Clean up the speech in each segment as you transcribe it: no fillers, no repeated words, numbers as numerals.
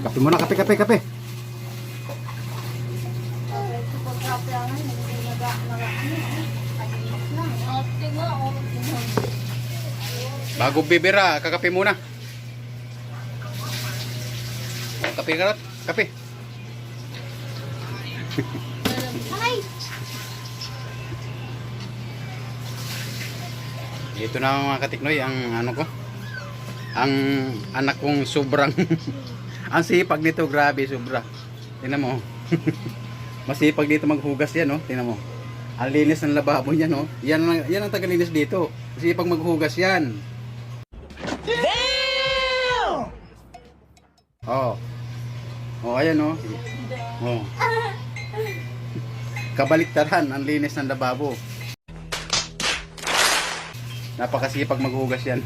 Kape muna, kape. Bago bibira, kakape muna. Kape karat, kape. Ito na mga katiknoy, ang ano ko. Ang anak kong sobrang ang sipag nito, grabe, sobra. Tingnan mo. Masipag dito maghugas yan, oh. Tingnan mo. Ang linis ng lababo niya, no. Yan ang tagalinis dito. Masipag maghugas yan. Damn! Oh. Oh, ayan, oh. Oh. Kabaliktaran ang linis ng lababo. Napakasipag maghugas yan.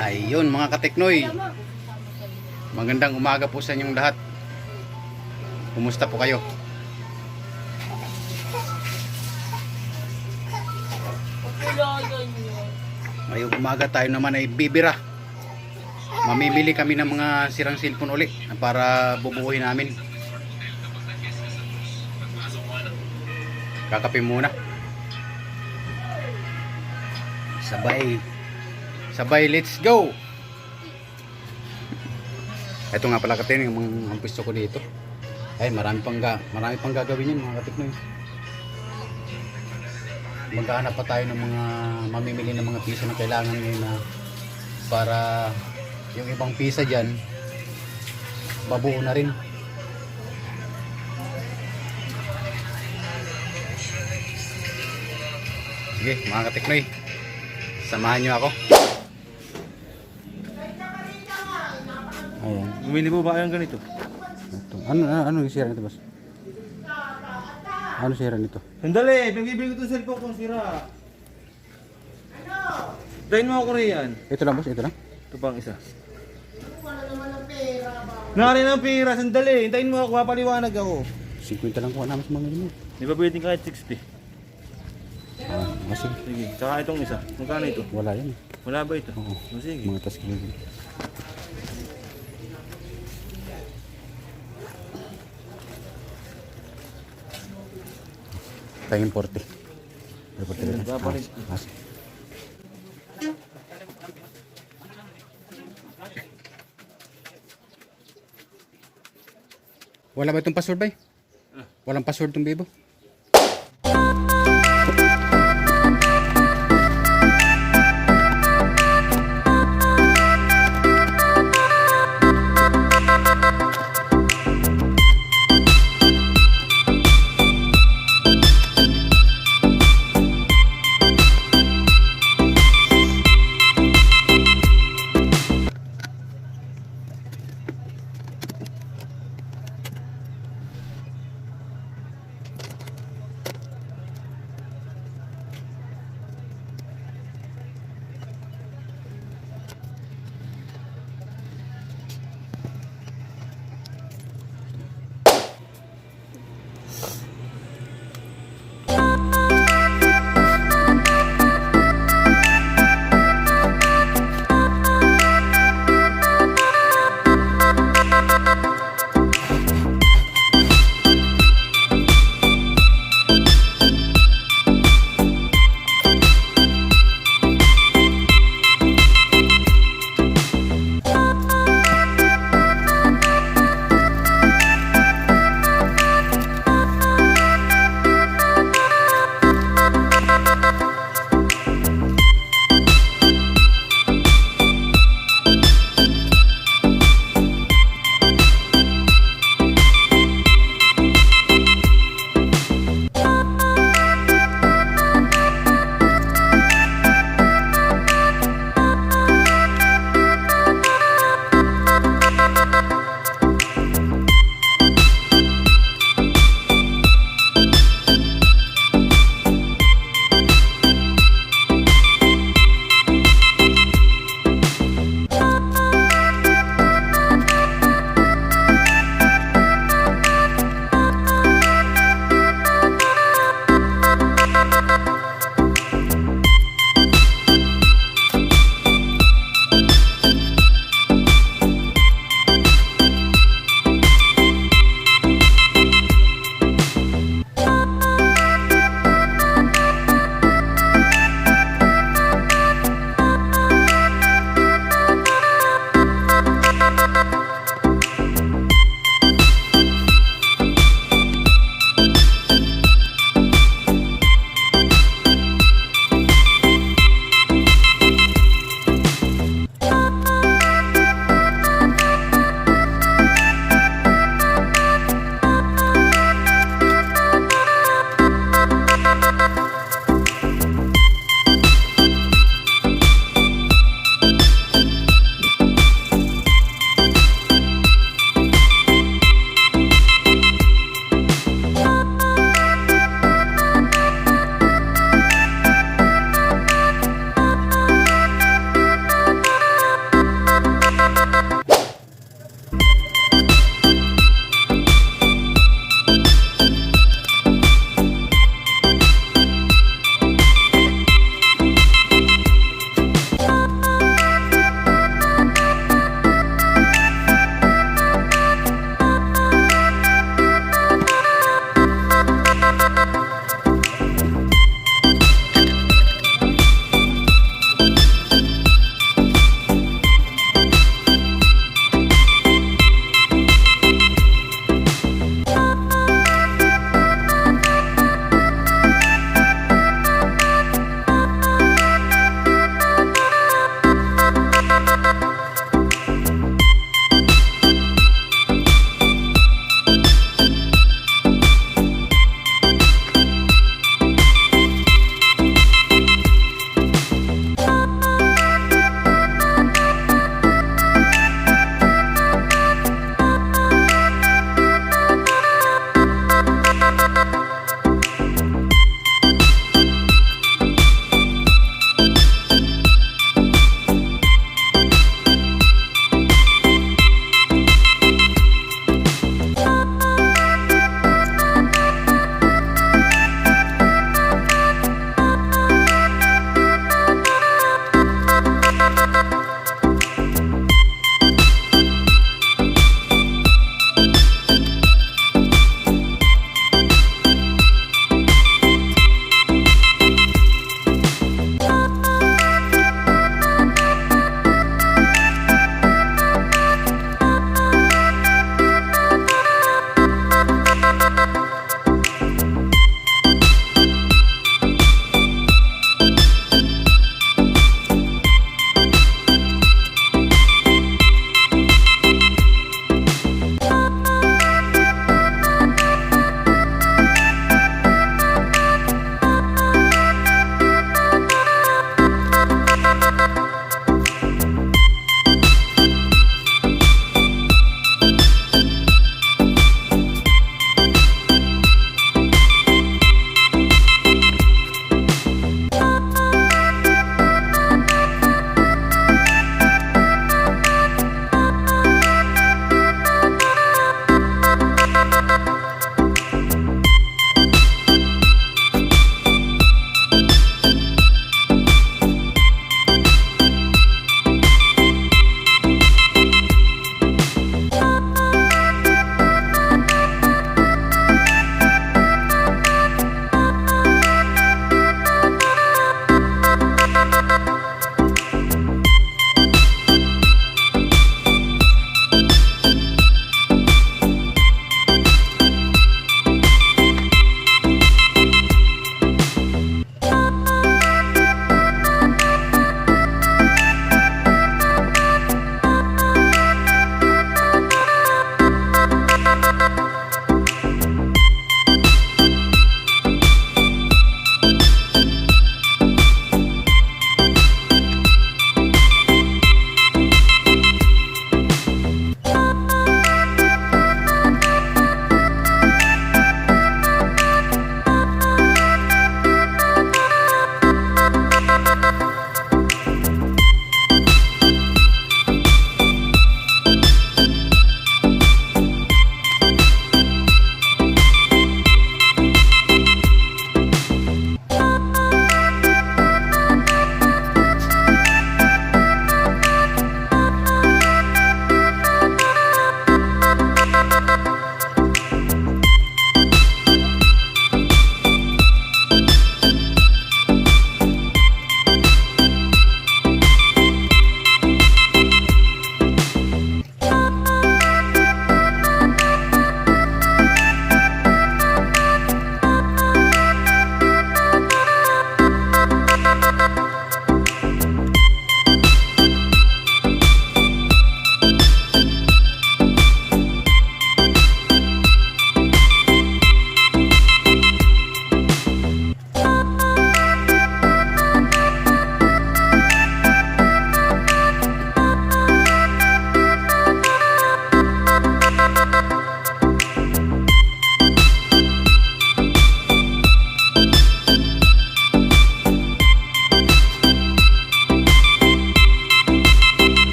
Ayun mga kateknoy, magandang umaga po sa inyong lahat. Kumusta po kayo? Ngayong umaga tayo naman ay bibira. Mamimili kami ng mga sirang cellphone uli para bubuuhin namin. Kakape muna. Sabay, let's go! Ito nga pala katin, yung pwesto ko dito. Ay, marami pang gagawin yun mga katiknoy. Maghahanap pa tayo ng mga mamimili ng mga piso na kailangan ngayon na para yung ibang pisa dyan babuo na rin. Sige mga katiknoy, samahan nyo ako. Ayan. Bumili mo ba kayang ganito? Ito. Ano yung sira nito, boss? Ano sira nito? Sandali, pinag-ibig ko itong cellphone kong sira. Ano? Dahin mo ako riyan. Ito lang, boss, ito lang. Ito pang isa. Wala naman ang pera ba? Nari ng pera, sandali. Hintayin mo ako, papaliwanag ako. 50 lang kuha namin sa mga ganyan. Di ba pwedeng kahit 60? Sige. Sige, saka itong isa. Magkano ito? Wala yan. Wala ba ito? Oo. Sige. Mga taskilin. Tayo 40. 40 lang. Wala ba itong password ba? Walang password itong VIBO?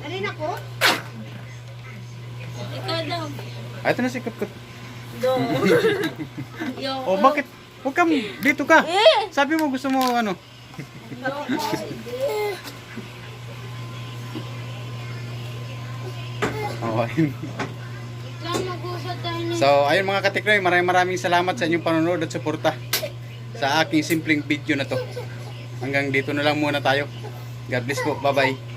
Alin ako? Ikaw daw. Ay, ito na si Kut-Kut. Do. Yung. Oh, bakit? Huwag kang dito ka. Sabi mo gusto mo ano. Okay. So, ayun mga katiknoy, maraming salamat sa inyong panonood at suporta sa aking simpleng video na to. Hanggang dito na lang muna tayo. God bless po. Bye-bye.